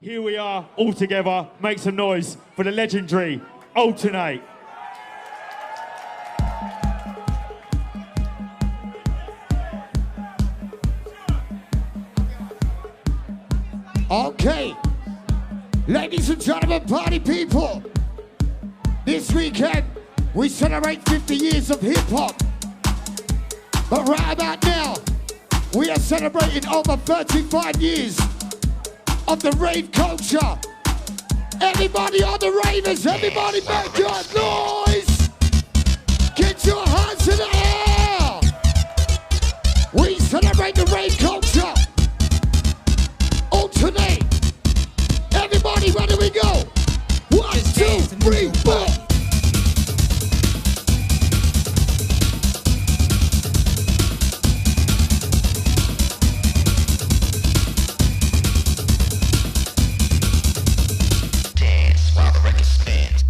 Here we are, all together. Make some noise for the legendary Altern. Okay, ladies and gentlemen, party people, this weekend we celebrate 50 years of hip-hop, but right about now we are celebrating over 35 years of the rave culture. Everybody on the ravers, everybody make your noise, get your hands in the air. We celebrate the rave culture. Alternate. Everybody, where do we go? 1, 2, 3, 4. Dance while the record spins.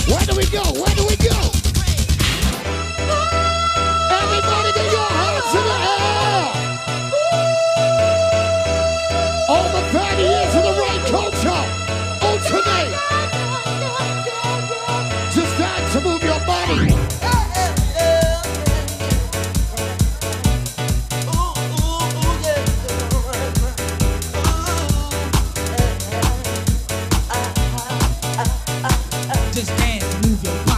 Where do we go? Where do we go? Everybody get your hands in the air. Over 30 years of the right culture. Alternate. Just dance to move your body. Just dance and move your body.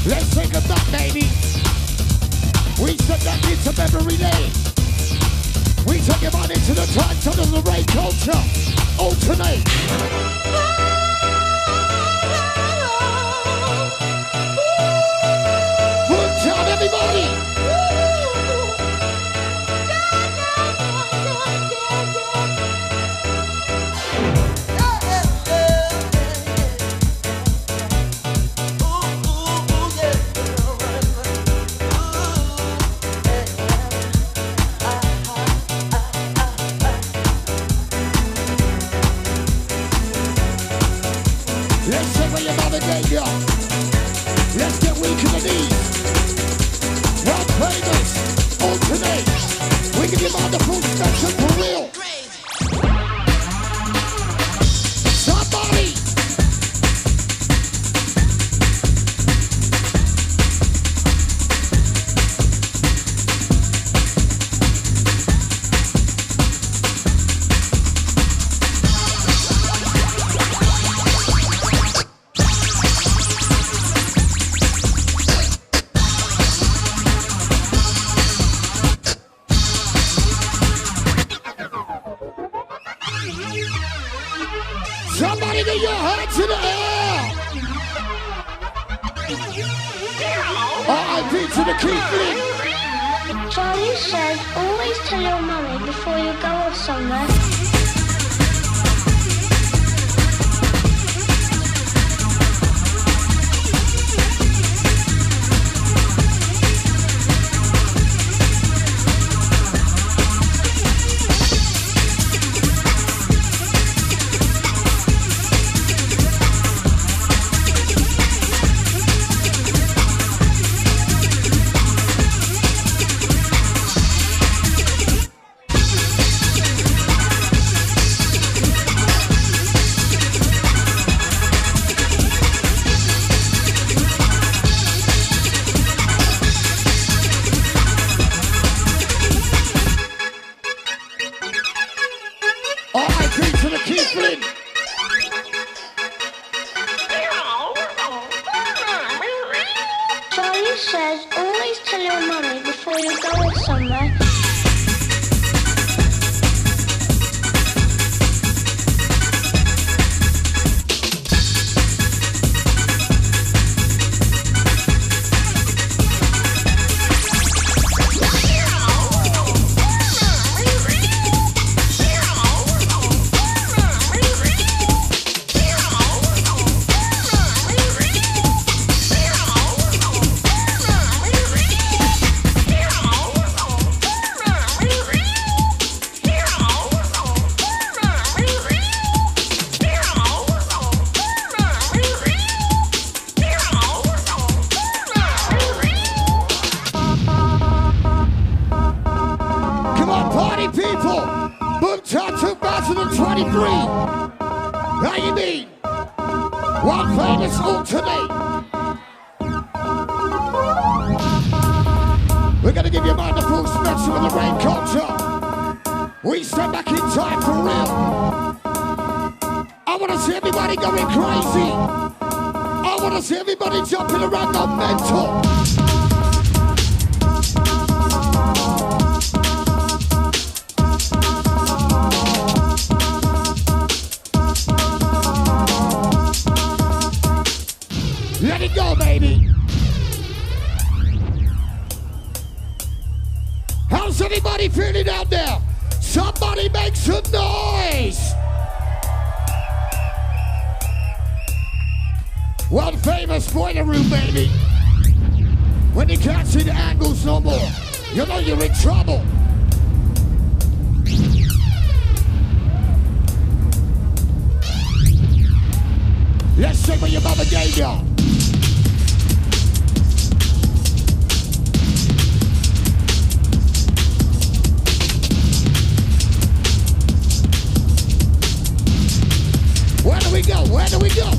Let's take it back, baby. We took that into memory lane. We took him on into the times of the rave culture. Alternate. Good job, everybody. Let's take where your mother gave you. Let's get weak in the knees. World famous. Alternate. We give you the full spectrum for real. Somebody. Somebody get your hands in the air. R.I.P. to the key thing. Charlie says always tell your mummy before you go off somewhere. One famous alternate. We're gonna give you a wonderful special of the rain culture. We step back in time for real. I wanna see everybody going crazy. I wanna see everybody jumping around the mental. Let it go, baby. How's anybody feeling out there? Somebody make some noise. One famous boiler room, baby. When you can't see the angles no more, you know you're in trouble. Let's see what your mama gave you. Where do we go? Where do we go?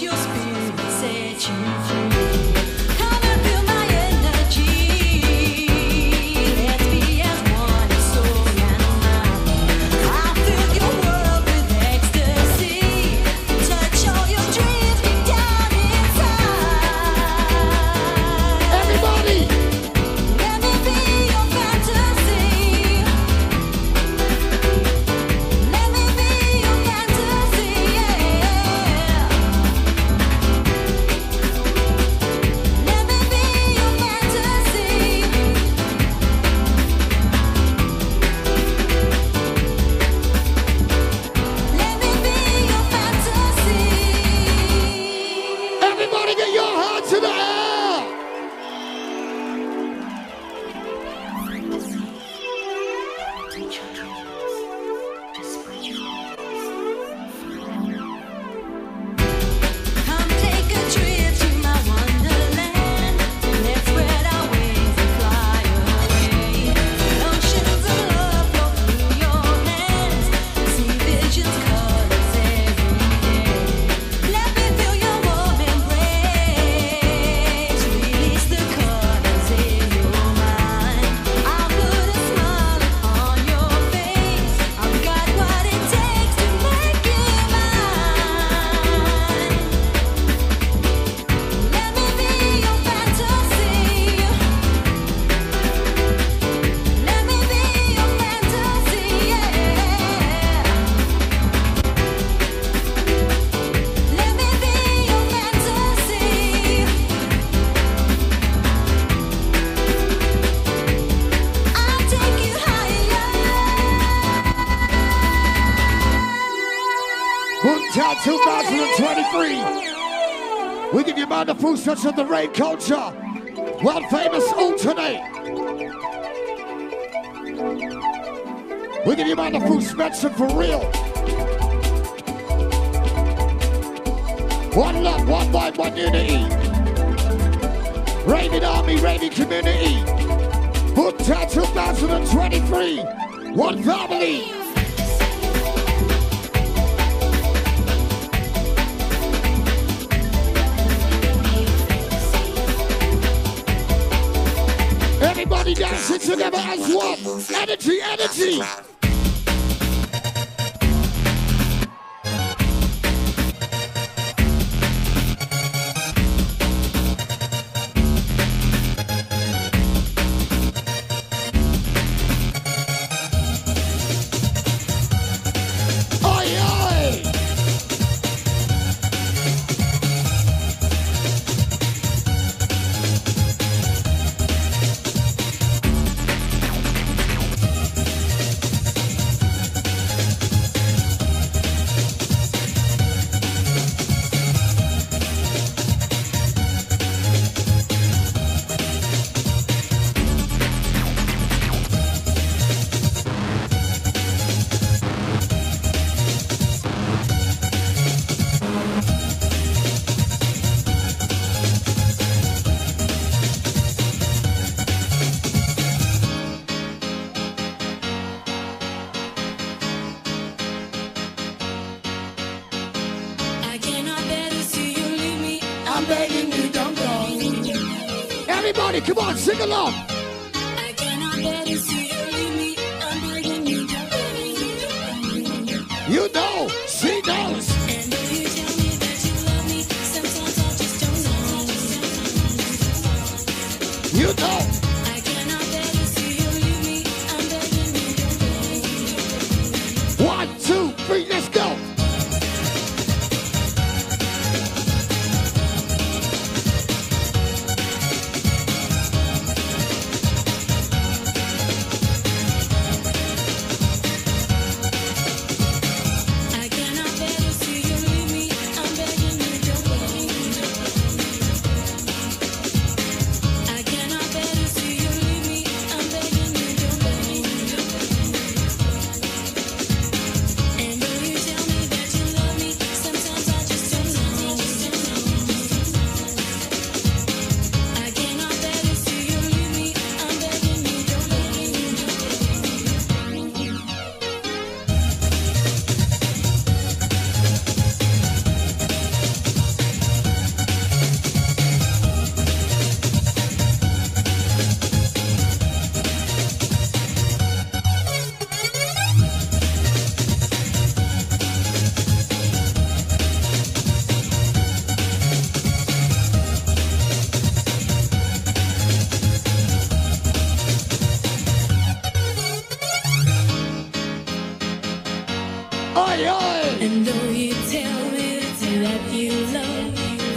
your spirit set you free. Come and feel my energy. Let's be as one in soul and mind. I'll fill your world with ecstasy. Touch all your dreams deep down inside. Everybody! Let me be your fantasy. Let me be your fantasy, yeah. Let me be your fantasy. Let me be your fantasy. Everybody get your hands in the air! Come take a trip to my wonderland. Let's spread our wings and fly away. Oceans of love flow through your hands. See visions, colors every day. Let me feel your warm embrace. Release the colors in your mind. I'll put a smile on your face. I've got what it takes to make you mine. Let me be your fantasy. Let me be your fantasy, yeah. Let me be your fantasy. I'll take you higher. Boomtown 2023. We give you mind the full sense of the rave culture. World famous alternate. We give you mind the full spectrum for real. One love, one vibe, one unity. Raving army, raving community. Boomtown 2023. One family. Everybody dancing together as one. Energy, energy. Oi, oi. I cannot bear to see you leave me. I'm begging you, don't go. Everybody, come on, sing along. I cannot bear to see you leave me. I'm begging you, don't go. You know, she knows. And if you tell me that you love me, sometimes I just don't know. You know. I cannot bear to see you leave me. I'm begging you, don't go. 1, 2, 3, let's go. I cannot bear to see you leave me. I'm begging you, don't go. I cannot bear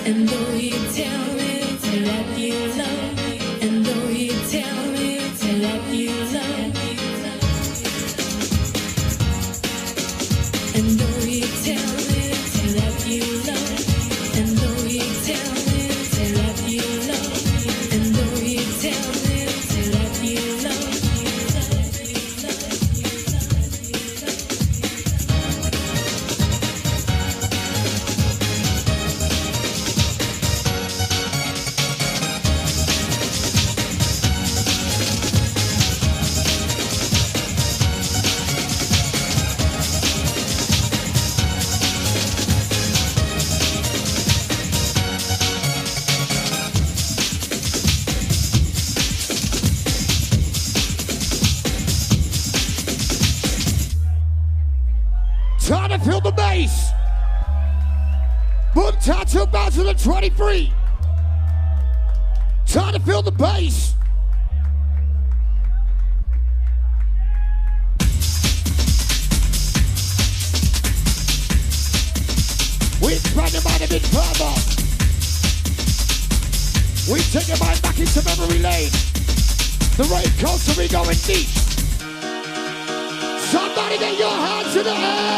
And though you tell me to let you love, and though you tell me to let you love, and though you tell me to let you love, and though you tell me to let you love, and though you tell me to let you love. Time to feel the bass. Boomtown 2023. Time to feel the bass. We expand your mind a bit further. We take your mind back into memory lane. The rave culture, we going deep. Somebody get your hands in the air.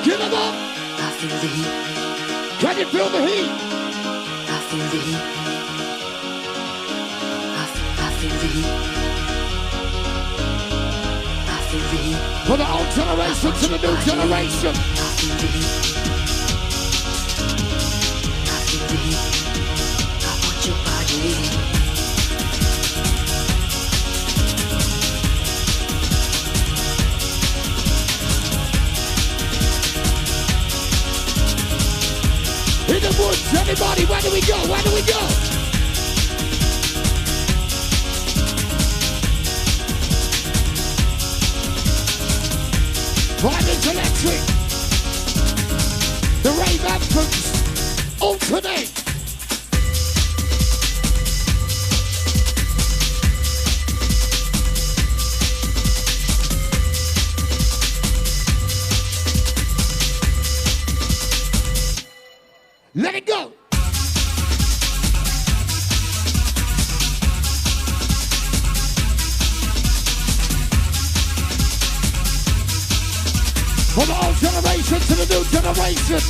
Get them up. I feel the heat. Can you feel the heat? I feel the heat. I feel the heat. I feel the heat. For the old generation to the new generation. I feel the heat. I feel the heat. I want your body. In the woods, everybody, where do we go? Where do we go? Vibe is electric. The rave anthems alternate. Let it go. From the old generation to the new generation.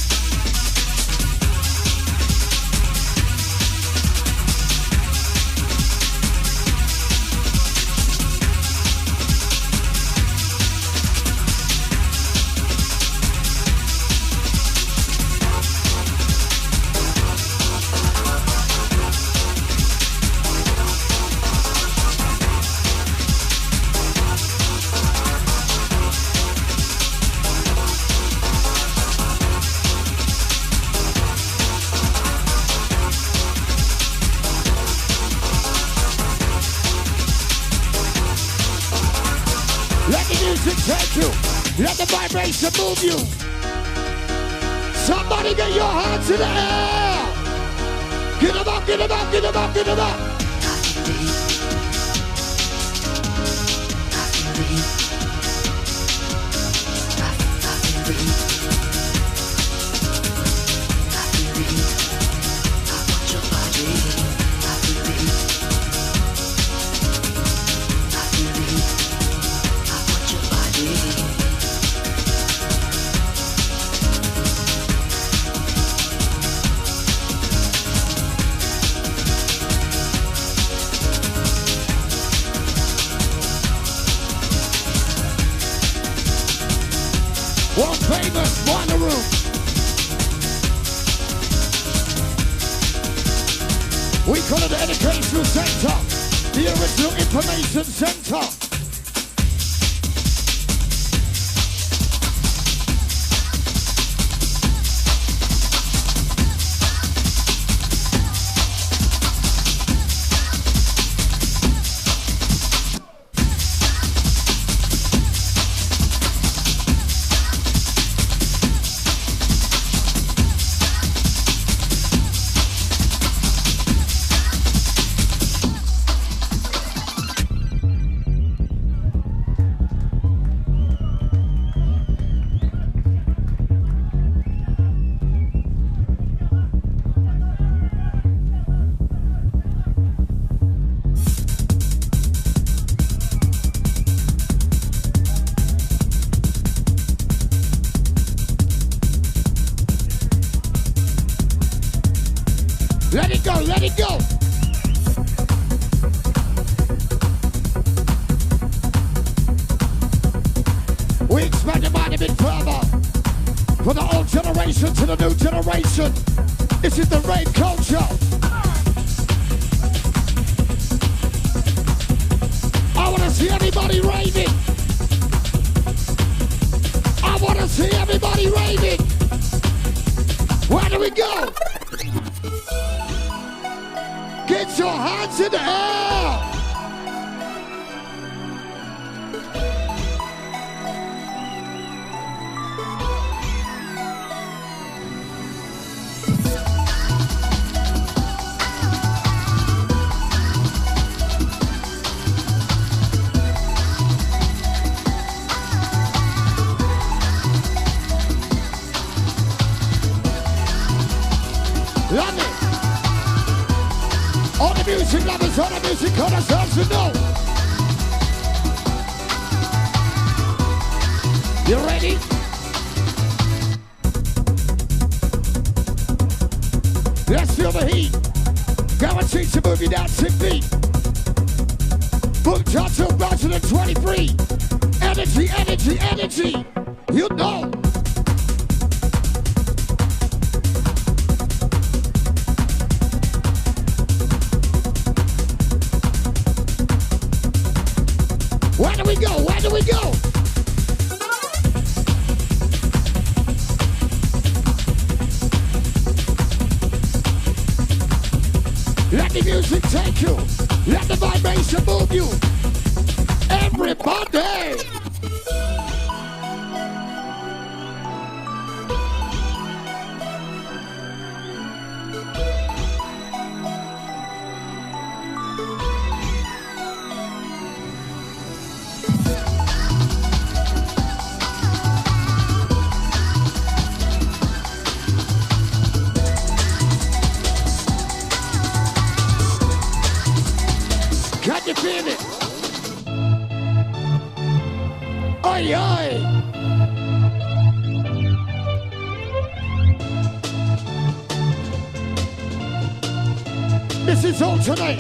Let the music take you. Let the vibration move you. Somebody get your hands in the air. Get them up, get them up, get them up, get them up. I feel the heat. I feel the heat. I feel the heat. I want your body. I feel the heat. I feel the heat. I want your body. World famous Minor Room. We call it the Educational Center, the original information center. Let it go, let it go. We expand your mind a bit further. From the old generation to the new generation. This is the rave culture. I want to see everybody raving. I want to see everybody raving. Where do we go? Get your hands in the air. Love it. All the music lovers, all the music connoisseurs, you know. You ready? Let's feel the heat. Guaranteed to move you down 6 feet. Book till 2023. Energy, energy, energy. You know. Where do we go? Where do we go? Let the music take you. Let the vibration move you. Everybody. Can you feel it? Oi, oi! This is Altern.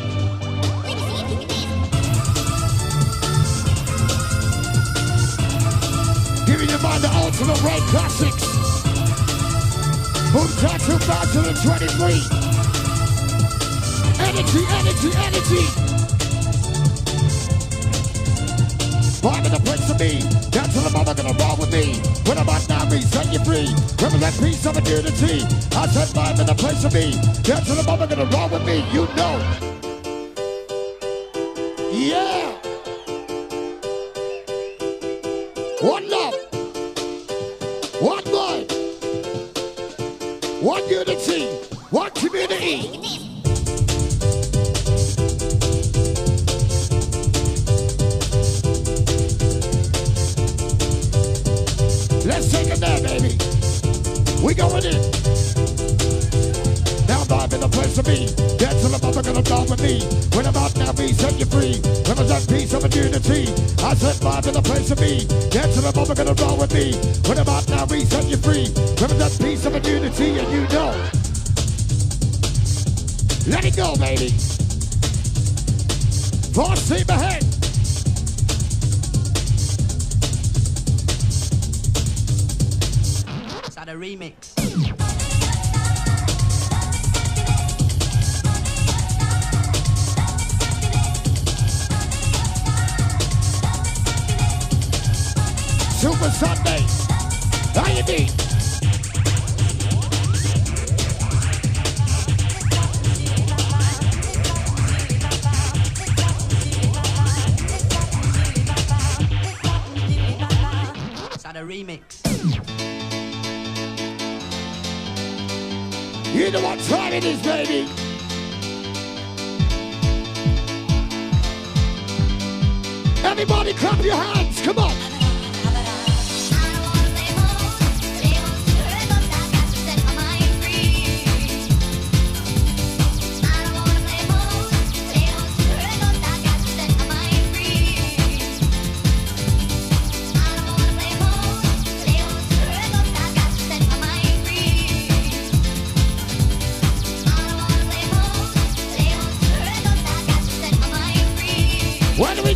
Giving you mind the ultimate rave classics. Boom Time 2023. Energy, energy, energy. Vibe in the place to be. Down to the mama gonna roll with me. When I'm out now, set you free. Represent peace of unity. I said vibe in the place to be. Down to the mama gonna roll with me. You know. Yeah. One love. One mind. One unity. One community. Let's take it there, baby. We going in. Now vibe in the place to be. Dance till the mother gonna talk with me. When I'm out now, be set you free. Represent peace of unity. I said vibe in the place to be. Dance till the mother gonna roll with me. When I'm out now, be set you free. Represent peace of unity, and you know. Let it go, baby. Full steam ahead. The remix. Super Sunday. How you doing? It's the remix. You know what time it is, baby. Everybody clap your hands, come on.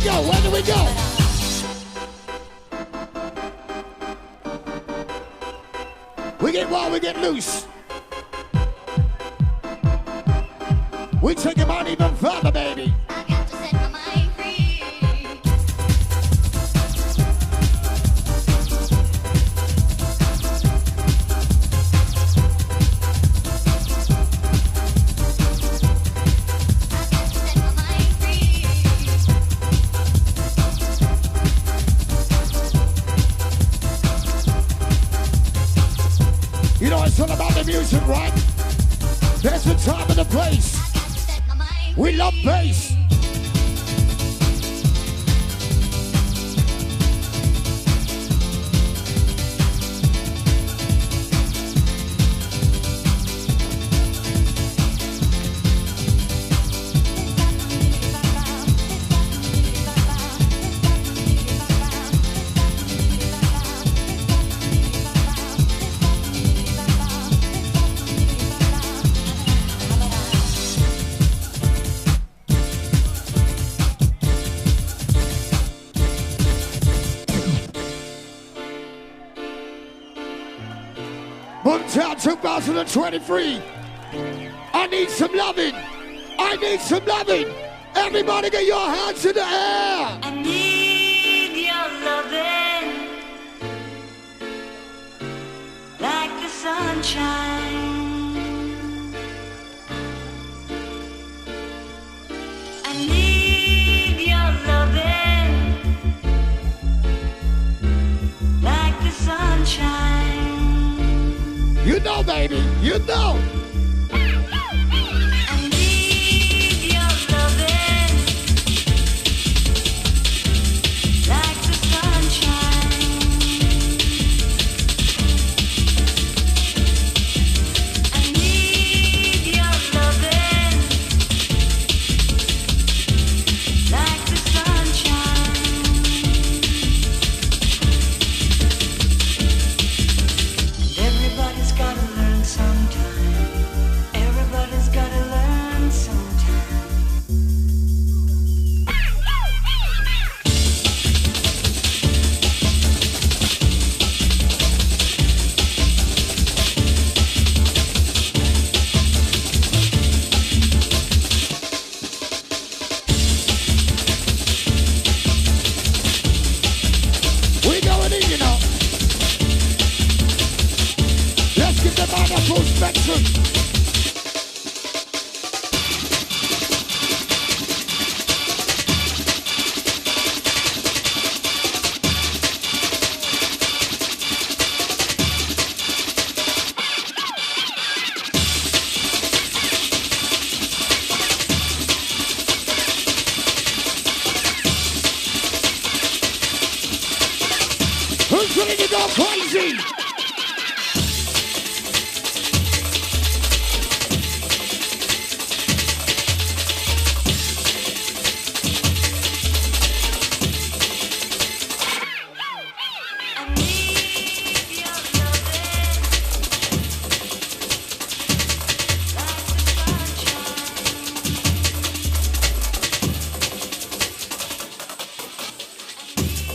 go? Where do we go? We get wild, we get loose. We take him on even further, baby. I got to set my mind free. You know, it's all about the music, right? There's the time and the place. We love bass. Boomtown 2023. I need some loving. I need some loving. Everybody get your hands in the air. I need your loving like the sunshine. I need your loving like the sunshine. You know, baby. You know. I need your loving like the sunshine. I need your loving like the sunshine. Everybody's gotta learn sometime. Everybody's gotta learn sometime. We going in, you know. Let's get them on the full spectrum. Who's ready to go crazy? I need your loving like the sunshine.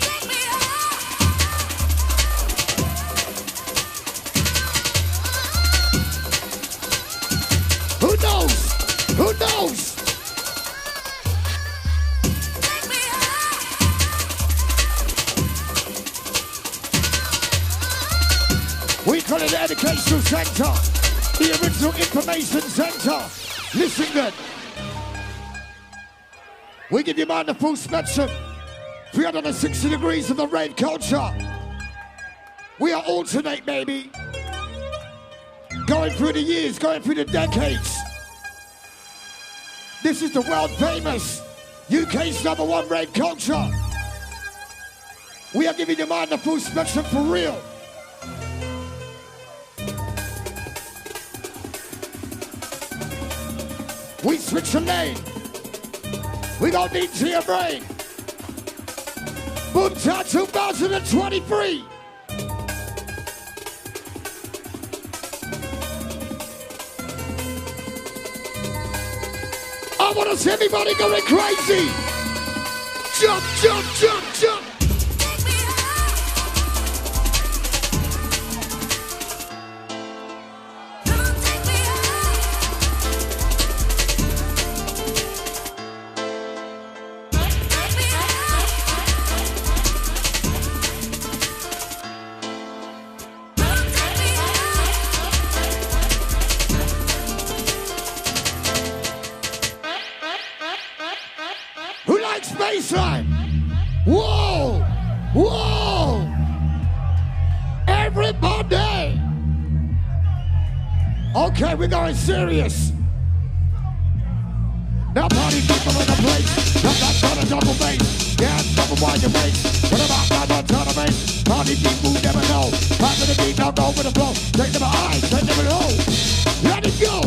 Take me Who knows? Who knows? We call it the Educational Center, the original information center. Listen good. We give you mind the full spectrum. 360 degrees of the rave culture. We are alternate, baby. Going through the years, going through the decades. This is the world famous UK's #1 rave culture. We are giving you mind the full spectrum for real. We switch a lane. We don't need to your brain. Boomtown 2023. I want to see everybody going crazy. jump, jump, jump, jump. Who likes bassline? Whoa! Whoa! Everybody! Okay, we're going serious. Now party people in the place. Not that kind of double bass. Yeah, double wide your bass. What about that on ton of bass? Party people never know. Back to the beat, now go with the flow. Take them high, take them low. Let it go.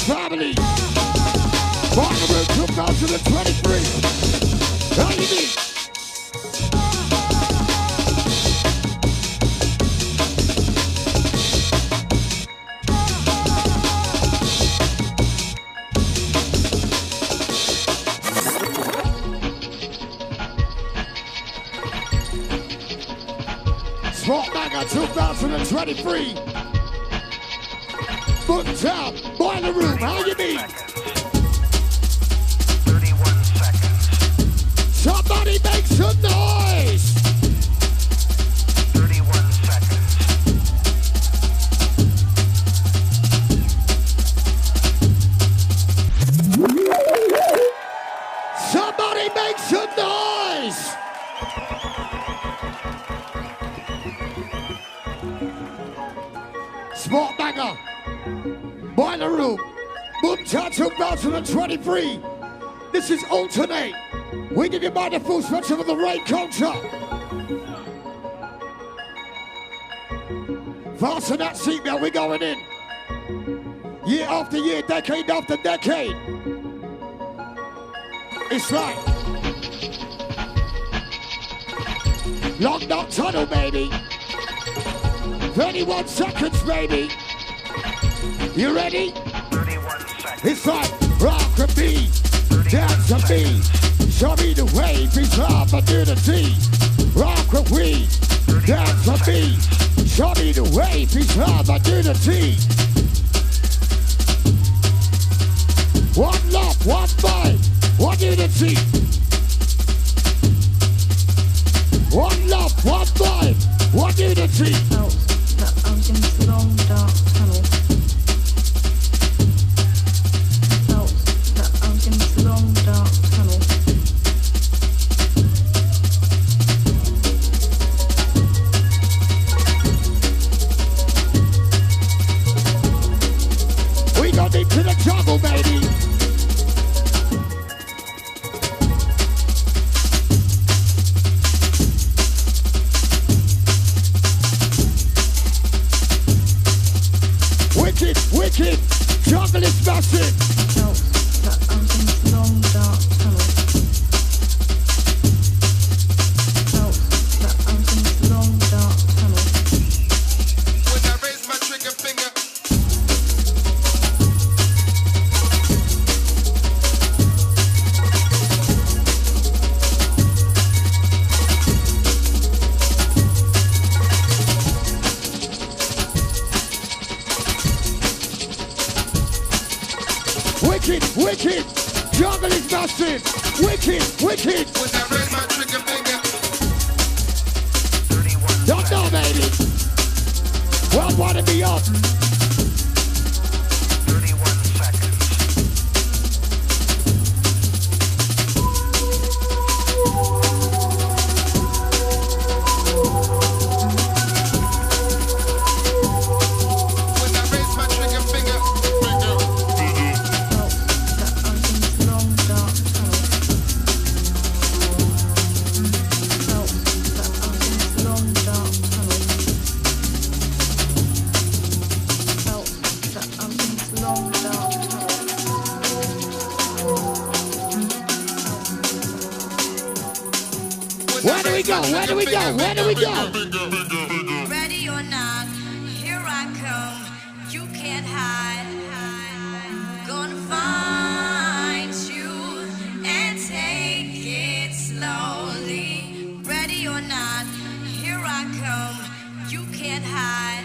Family. Bonnaroo 2023. How you mean? Sport Manga 2023. Boomtown, Boiler Room, how you mean? 31 seconds. Somebody make some noise! 31 seconds. Somebody make some noise! Sport Manga, Boiler Room, Boomtown 2023. This is Alternate. We give you by the full spectrum of the rain culture. Fasten that seatbelt, we're going in. Year after year, decade after decade. It's like Long Dark Tunnel, baby. 31 seconds, baby. You ready? 31 seconds. It's like rock and me, dance and me. Show me the way, peace, love, opportunity. Rock and we, dance and me. Show me the way, peace, love, opportunity. One love, one mind, one unity. One love, one mind, one unity. Felt that I was in this long dark tunnel. Felt that I was in this long dark tunnel. We got into the jungle, baby. Wicked, jungle is massive. Felt that I was in this long dark tunnel. Felt that I was in this long dark tunnel. When I raise my trigger finger, wicked. Jungle is massive. Wicked, wicked. When I raise my trigger finger, 31 Don't know, baby. Well, wanna be up. 31 seconds. when I raise my trigger finger, Felt that I'm in long dark tunnel. Felt that I'm in long dark tunnel. Felt that I'm in long dark Where do we go? Where do we go? Where do we go? Ready or not, here I come. You can't hide. Gonna find you and take it slowly. Ready or not, here I come. You can't hide.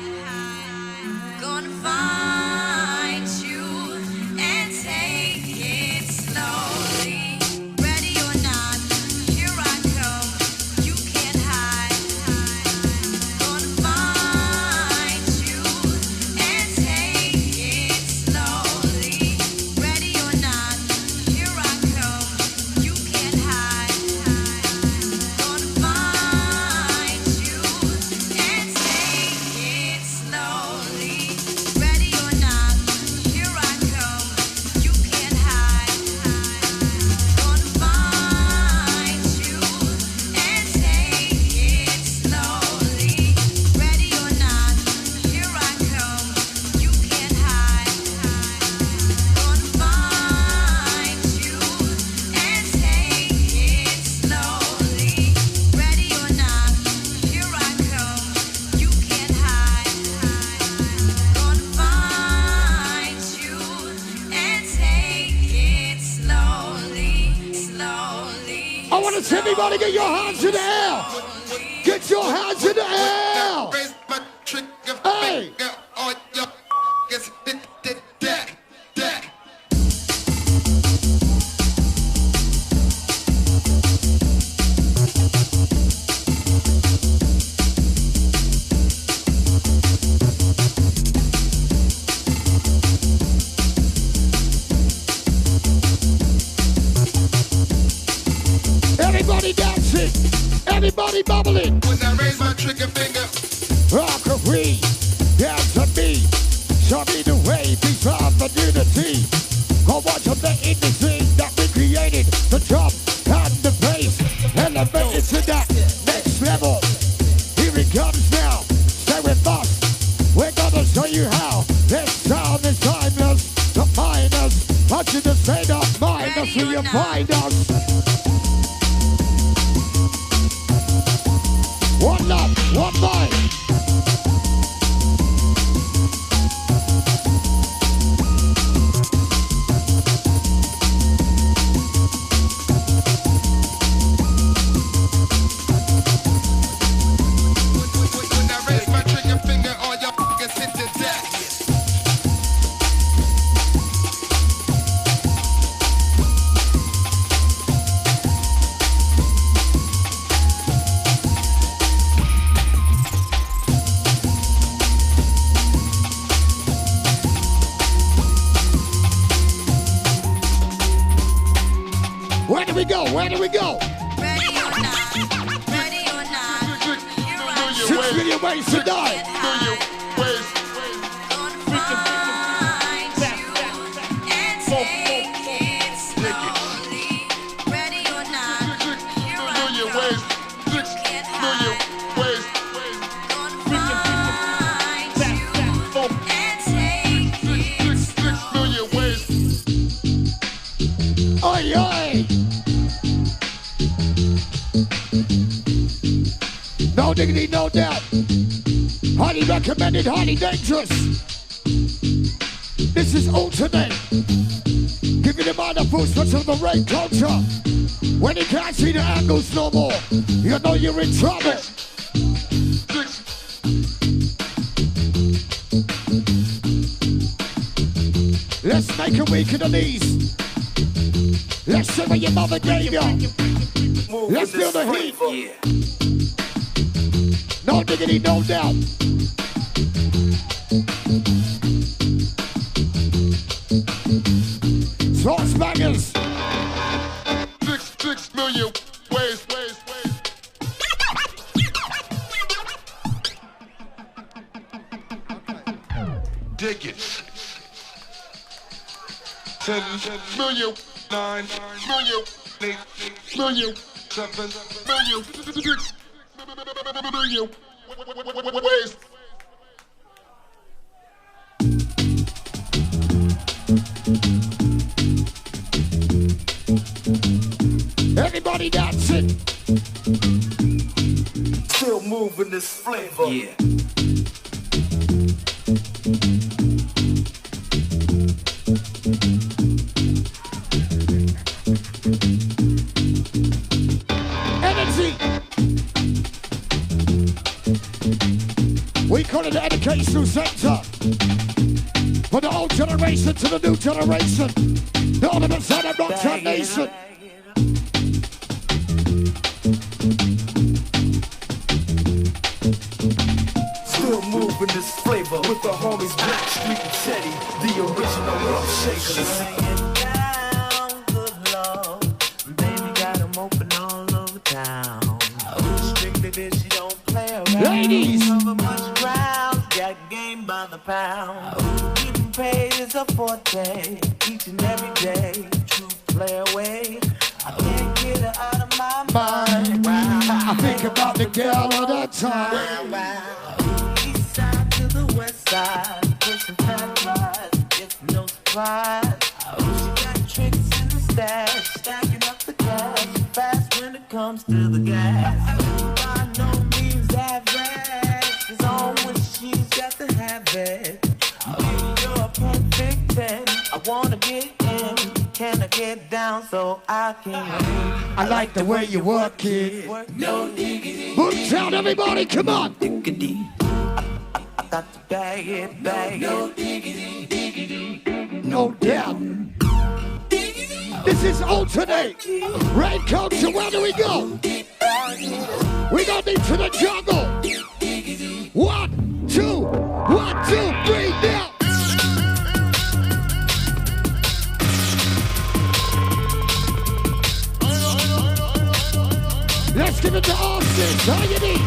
Gonna find you and take it slowly. Ready or not, here I come. You can't hide. Gonna find you and take it slowly. Ready or not, here I come. You can't hide. Gonna find you and take it slowly. Ready or not, here I come. You can't hide. Gonna find you and take it slowly. Ready or not, here I come. You can't hide. Gonna find you and take it slowly. Ready or not, here I come. You can't hide. Gonna find you and take it slowly, slowly. I want to see everybody get your hands in the air. Get your hands in the air. raise my trigger Hey. finger, all your is hit the deck, deck. Everybody dancing. Everybody bubbling. When I raise my trigger finger, Rock a free. Dance on me. Show me the way. Peace, love, and unity. Go watch on the industry that we created. The drum and the bass. Elevate it to that next level. Here it comes now. Stay with us. We're gonna show you how. This sound is timeless. The miners. Want you to say the miners till you find us. One love, one mind. when I raise my trigger finger, all your is hit the deck. Where do we go? Where do we go? Ready or not, ready or not, here I 6 million ways to die. Gonna find you and take it slowly. Ready or not, here I come. You can't hide. Gonna find you and take it Oi, oi. No diggity, no doubt. Highly recommended, highly dangerous. This is Altern. Giving the mind a boost for the rain culture. When you can't see the angles no more, you know you're in trouble. Let's make a week of the knees. Let's see what your mother gave you. Let's feel the heat. No diggity, no doubt. Sauce bangers. 6 million ways. Dig it. 10 million, 9 million, 8 million, 7 million, 6 million ways. Everybody dancing. Still moving this flavor. Yeah. Energy. We call it the educational center. For the old generation to the new generation. The ultimate son of Rock Nation. Still moving this flavor with the homies Black Street and Teddy, the original rough shakers. Down, good Lord. Baby got 'em open all over town. Strictly bitch, she don't play around. Ladies. Cover much ground, got game by the pound. Getting paid is a forte, each and every day. True play away. I can't get her out of my mind. I think about the girl all the time. East side to the west side, pushing fat rides, it's no surprise. She got tricks in the stash, stacking up the cash, fast when it comes to the gas. By no means average, it's on when she's got to have it. You're a perfect 10, I wanna get in. Can I get down so I can? I like the way you work it. No diggity. Boomtown, everybody, come on. Diggity. I got to bag it, bag it. No diggity, diggity. No doubt. This is Alternate. Red culture, where do we go? We go into the jungle. 1, 2, 1, 2, 3, now. Let's give it to Austin. How you need?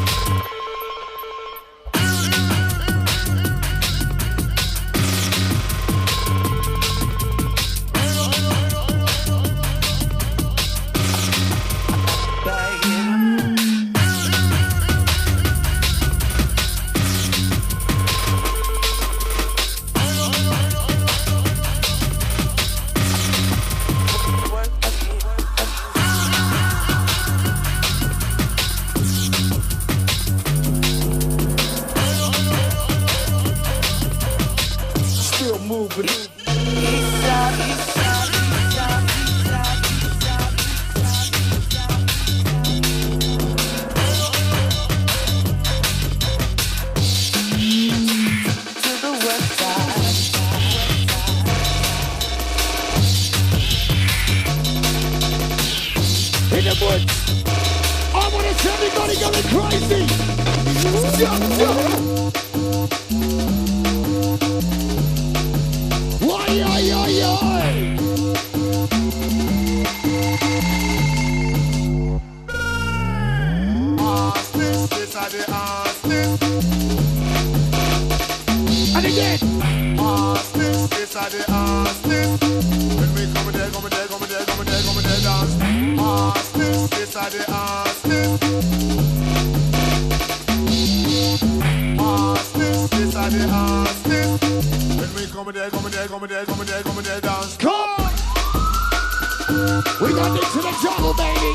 We got into the jungle, baby.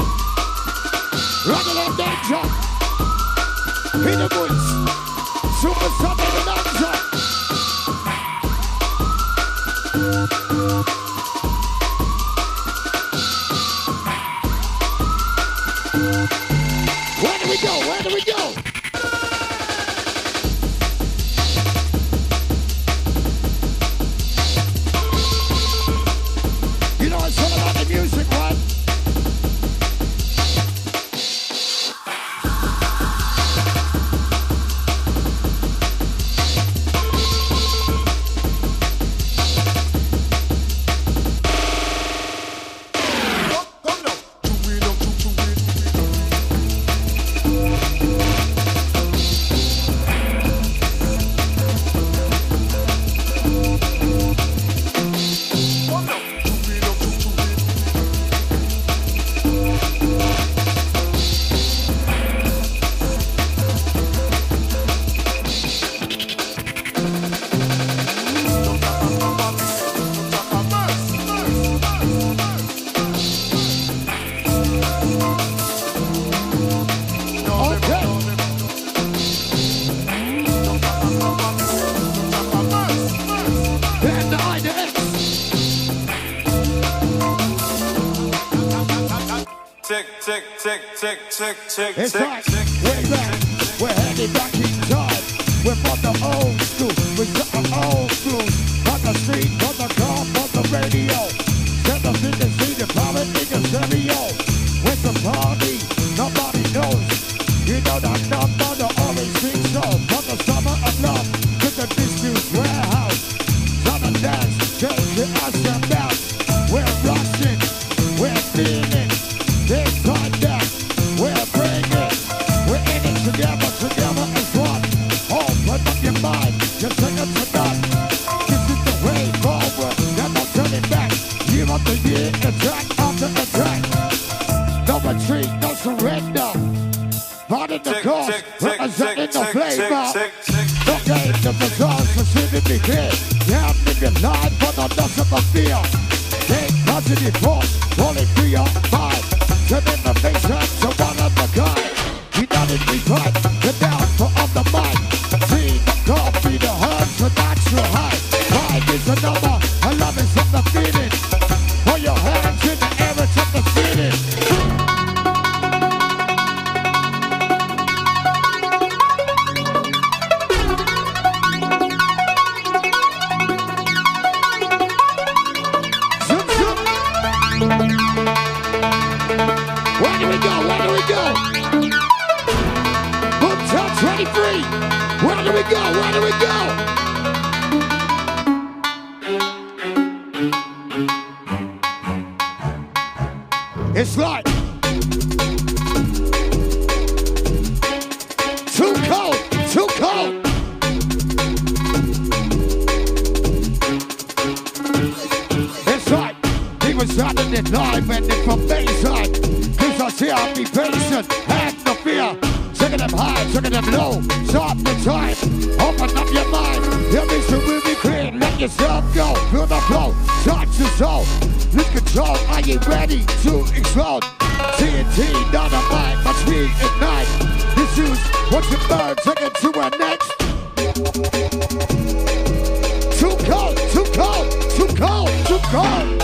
Running on that jump. In the woods. Super Sunday the non-jump. Where do we go? Where do we go? You know, it's all about the music, right? It's like we're back, we're headed back in time. We're from the old school, we're the old school. On the street, on the car, on the radio. Set us in the scene, the power in the stereo. With the party, nobody knows. You know that number, the orange street show. From the summer of love to the dispute warehouse. Summer dance, change the us about. We're rushing, we're feeling. This time down, we're bringing. We're in it together, together as one. Open up your mind, you're second to none. This is the way forward, never turning back. Year after year, attack after attack. No retreat, no surrender. Part in the cause, representing the flavor. No game, the bazaar, specifically clear. You have to be live for the loss of a fear. Take positive force, rolling through your mind. Turn in the face, to one of a kind. We done it, we fight, the downfall of the mind. See the coffee, the herbs, the natural high. Pride is a number, I love is from the feeling. Put your hands in the air, it's from the feeling. Where do we go? Where do we go? Hotel 23. Where do we go? Where do we go? It's like too cold, too cold. It's like he was running it live and it from baseline. Cause I see I'll be patient, have no fear. Taking them high, taking them low. Stop the time, open up your mind. Your vision will be clear, let yourself go. Feel the flow, touch your soul. Lose control, are you ready to explode? TNT, dynamite, must we ignite. This is what you burn, take it to our next. Too cold, too cold, too cold, too cold.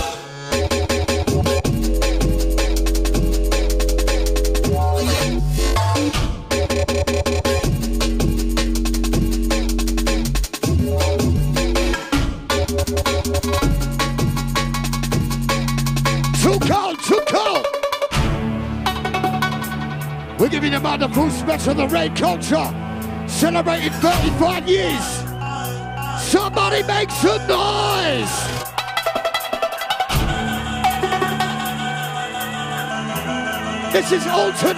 We're giving them out the full spectrum of the raid culture. Celebrating 35 years. Somebody make some noise. This is Altern.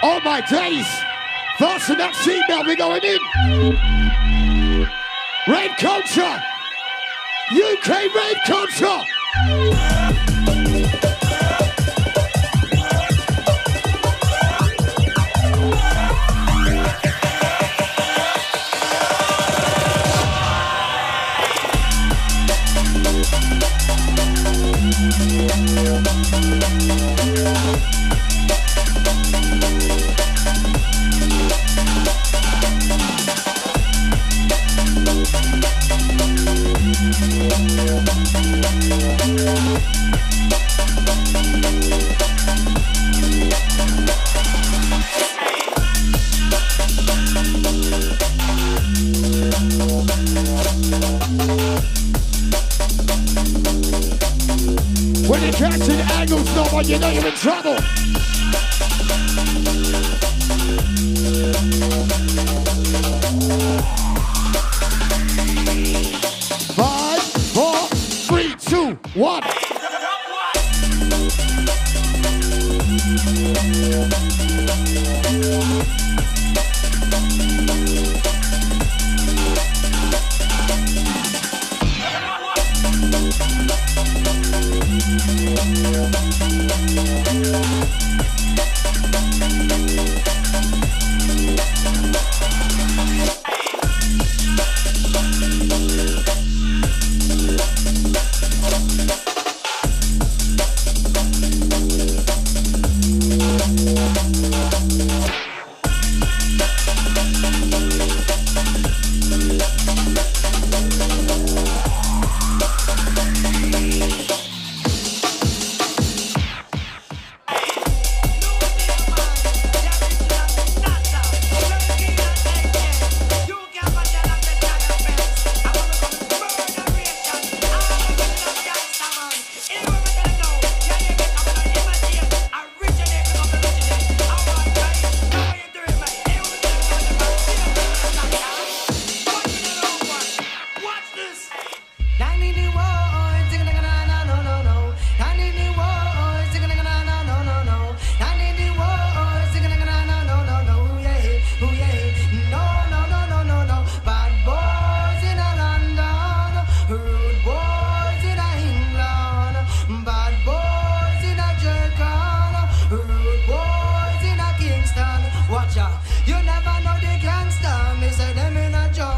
Oh my days. Fasten that seatbelt, we're going in. Raid culture! UK raid culture! When you catch an angle, someone, you know you're in trouble. Five, four, three, two, one.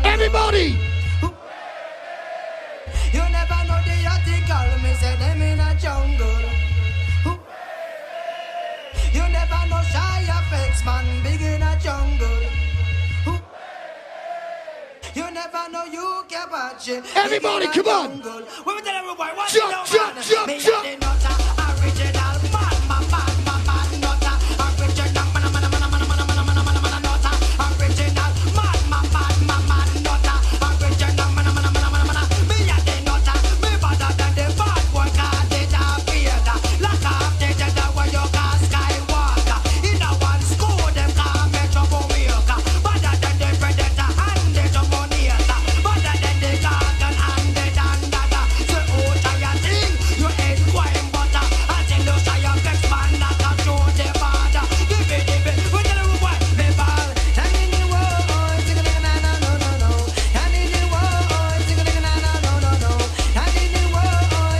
Everybody! You never know the article, me say them in a jungle. You never know shy effects, man, big in a jungle. You never know you can watch it. Everybody, come on! When we tell everybody, what Jump, you know, jump, man? jump, Me jump. and the nutter, original man, nutter, original man, nutter, original man, nutter, original man. Me and the nutter, me better than the bad boy, 'cause they are feared. Lock up the jet where you call Skywalker. In a one school, them call me trouble maker. Better than the predator and the Terminator. Better than the garden and the dandada. So who try a thing? You ain't quite butter. Until you try a vex man, not a show the border. Give it, we tell you what, me ball. And in the world, no. And in the world, no. And in the world, no.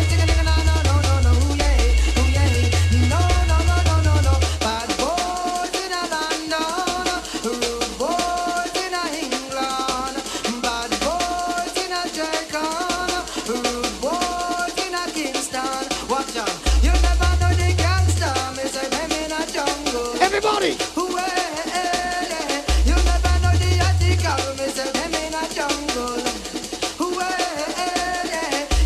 No. Bad boys in a London, rude boys in a England, bad boys in a Jamaica, rude boys in a Kingston. Watch out, you never know the gangster, me say them in a jungle. Everybody! You never know the article, me say them in a jungle.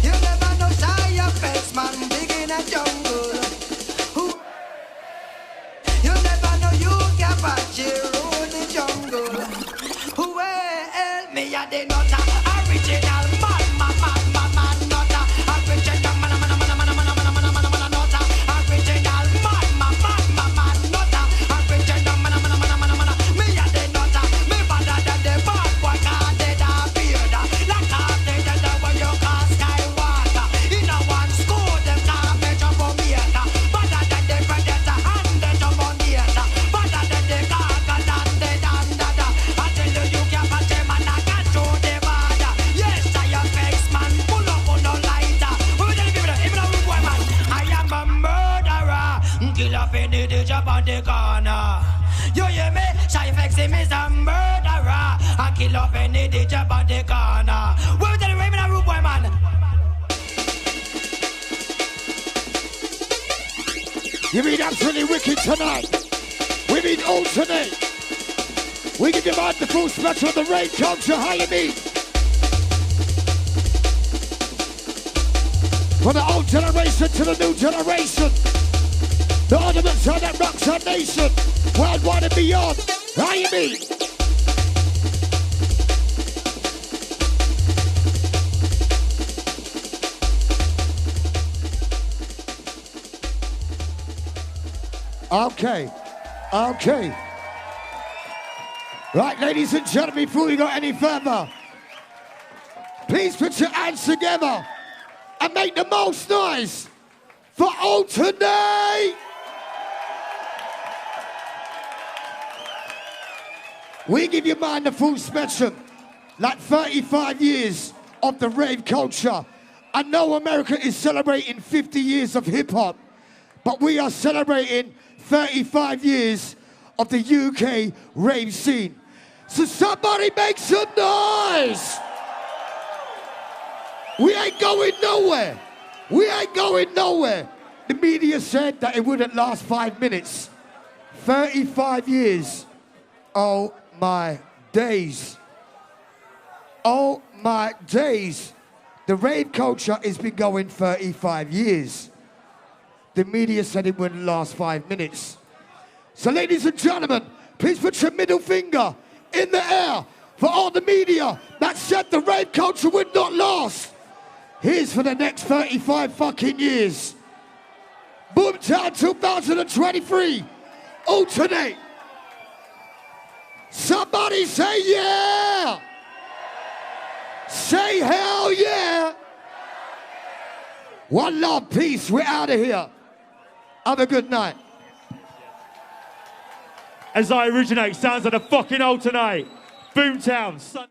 You never know shy effects, man, big in a jungle. You never know you can patch it round the jungle. Well, me a the nutter, original man, nutter, original man, nutter, original man, nutter, original man. Me a the nutter, me better than the bad boy, 'cause they are feared. Like half the dead where you call Skywalker. In a one school, them call me trouble maker. Better than the predator and the Terminator. Better than the garden and the dandada. I tell you, you can't patch them and I got through the border. Yes, I am face man, pull up on the lighter. What we tell you, even a rude boy man, I am a murderer. Kill up in the job on the corner. You hear me? Shy effects him is a murderer. I kill up in the job on the corner. What we tell you, even a rude boy man. You mean absolutely wicked tonight? We mean alternate. We give you mind the full spectrum of the rave culture. How you mean? From the old generation to the new generation. The ornament sound that rocks our nation. Worldwide and beyond. How you mean? Okay. Right, ladies and gentlemen, before we go any further, please put your hands together and make the most noise for Altern. We give you mind the full spectrum, like 35 years of the rave culture. I know America is celebrating 50 years of hip-hop, but we are celebrating 35 years of the UK rave scene. So somebody make some noise! We ain't going nowhere. The media said that it wouldn't last 5 minutes. 35 years. Oh my days. Oh my days. The rave culture has been going 35 years. The media said it wouldn't last 5 minutes. So ladies and gentlemen, please put your middle finger in the air for all the media that said the rave culture would not last. Here's for the next 35 fucking years. Boomtown 2023. Alternate. Somebody say yeah. Say hell yeah. One love, peace. We're out of here. Have a good night. As I originate, sounds like a fucking alternate. Boomtown.